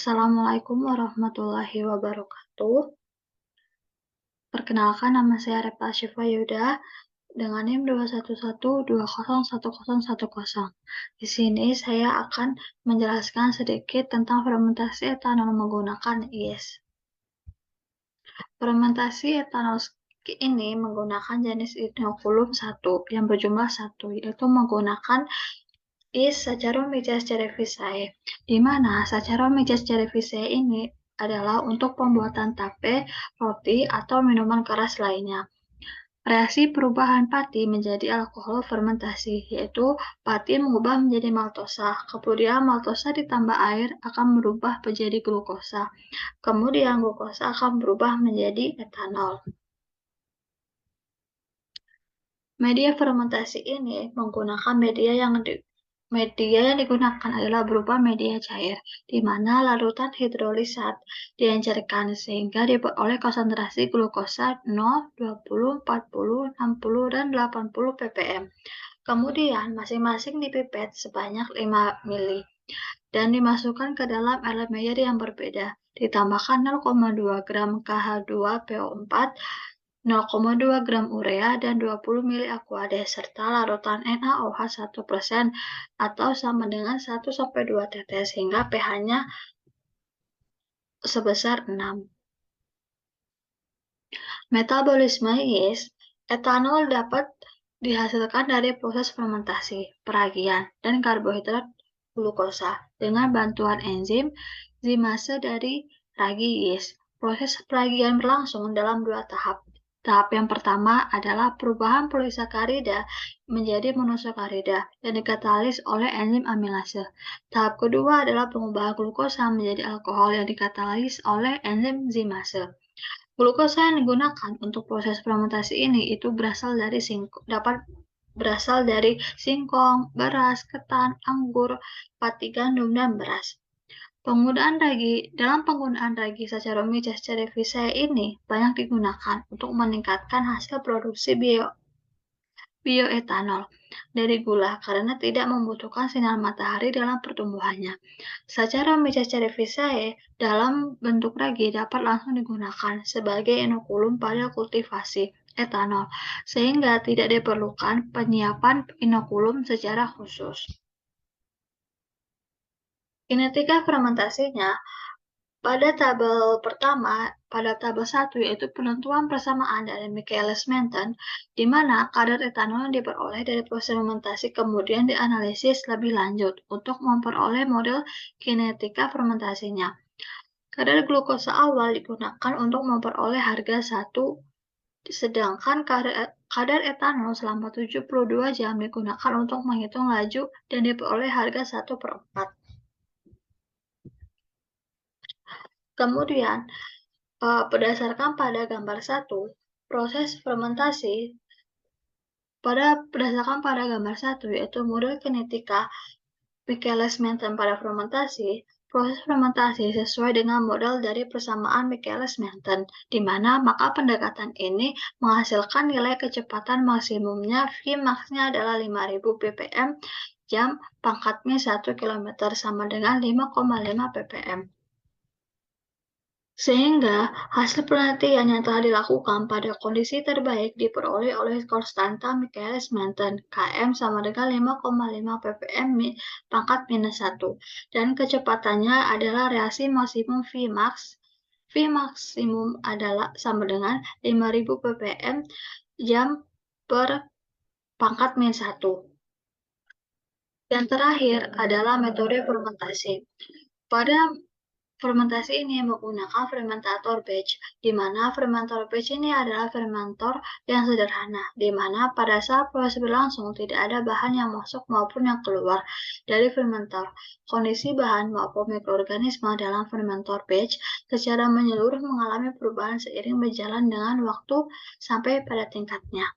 Assalamualaikum warahmatullahi wabarakatuh. Perkenalkan, nama saya Repa Syifa Yuda dengan NIM 21120101010. Di sini saya akan menjelaskan sedikit tentang fermentasi etanol menggunakan yeast. Fermentasi etanol ini menggunakan jenis inokulum 1 yang berjumlah 1, yaitu menggunakan yeast Saccharomyces cerevisiae, di mana Saccharomyces cerevisiae ini adalah untuk pembuatan tape, roti, atau minuman keras lainnya. Reaksi perubahan pati menjadi alkohol fermentasi, yaitu pati mengubah menjadi maltosa, kemudian maltosa ditambah air akan berubah menjadi glukosa, kemudian glukosa akan berubah menjadi etanol. Media fermentasi ini menggunakan media yang digunakan adalah berupa media cair, di mana larutan hidrolisat diencerkan sehingga diperoleh konsentrasi glukosa 0, 20, 40, 60, dan 80 ppm. Kemudian masing-masing dipipet sebanyak 5 ml dan dimasukkan ke dalam Erlenmeyer yang berbeda. Ditambahkan 0,2 gram KH2PO4, 0,2 gram urea, dan 20 ml Aquades, serta larutan NaOH 1% atau sama dengan 1-2 tetes hingga pH-nya sebesar 6. Metabolisme yeast, etanol dapat dihasilkan dari proses fermentasi, peragian, dan karbohidrat glukosa dengan bantuan enzim zimase dari ragi yeast. Proses peragian berlangsung dalam 2 tahap. Tahap yang pertama adalah perubahan polisakarida menjadi monosakarida yang dikatalis oleh enzim amilase. Tahap kedua adalah pengubahan glukosa menjadi alkohol yang dikatalis oleh enzim zimase. Glukosa yang digunakan untuk proses fermentasi ini itu dapat berasal dari singkong, beras, ketan, anggur, pati gandum, dan beras. Dalam penggunaan ragi Saccharomyces cerevisiae ini banyak digunakan untuk meningkatkan hasil produksi bioetanol dari gula karena tidak membutuhkan sinar matahari dalam pertumbuhannya. Saccharomyces cerevisiae dalam bentuk ragi dapat langsung digunakan sebagai inokulum pada kultivasi etanol, sehingga tidak diperlukan penyiapan inokulum secara khusus. Kinetika fermentasinya pada tabel 1 yaitu penentuan persamaan dari Michaelis-Menten, di mana kadar etanol yang diperoleh dari proses fermentasi kemudian dianalisis lebih lanjut untuk memperoleh model kinetika fermentasinya. Kadar glukosa awal digunakan untuk memperoleh harga 1, sedangkan kadar etanol selama 72 jam digunakan untuk menghitung laju dan diperoleh harga 1/4. Kemudian, berdasarkan pada gambar 1, proses fermentasi berdasarkan pada gambar 1 yaitu model kinetika Michaelis-Menten pada fermentasi, proses fermentasi sesuai dengan model dari persamaan Michaelis-Menten, di mana maka pendekatan ini menghasilkan nilai kecepatan maksimumnya Vmax-nya adalah 5000 ppm jam pangkat min 1 km sama dengan 5,5 ppm. Sehingga hasil penelitian yang telah dilakukan pada kondisi terbaik diperoleh oleh konstanta Michaelis-Menten Km sama dengan 5,5 ppm pangkat minus 1 dan kecepatannya adalah reaksi maksimum Vmax. Vmaksimum adalah sama dengan 5000 ppm jam per pangkat min 1. Dan terakhir adalah metode fermentasi. Pada fermentasi ini menggunakan fermentator batch, di mana fermentator batch ini adalah fermentator yang sederhana, di mana pada saat proses berlangsung tidak ada bahan yang masuk maupun yang keluar dari fermentator. Kondisi bahan maupun mikroorganisme dalam fermentator batch secara menyeluruh mengalami perubahan seiring berjalan dengan waktu sampai pada tingkatnya.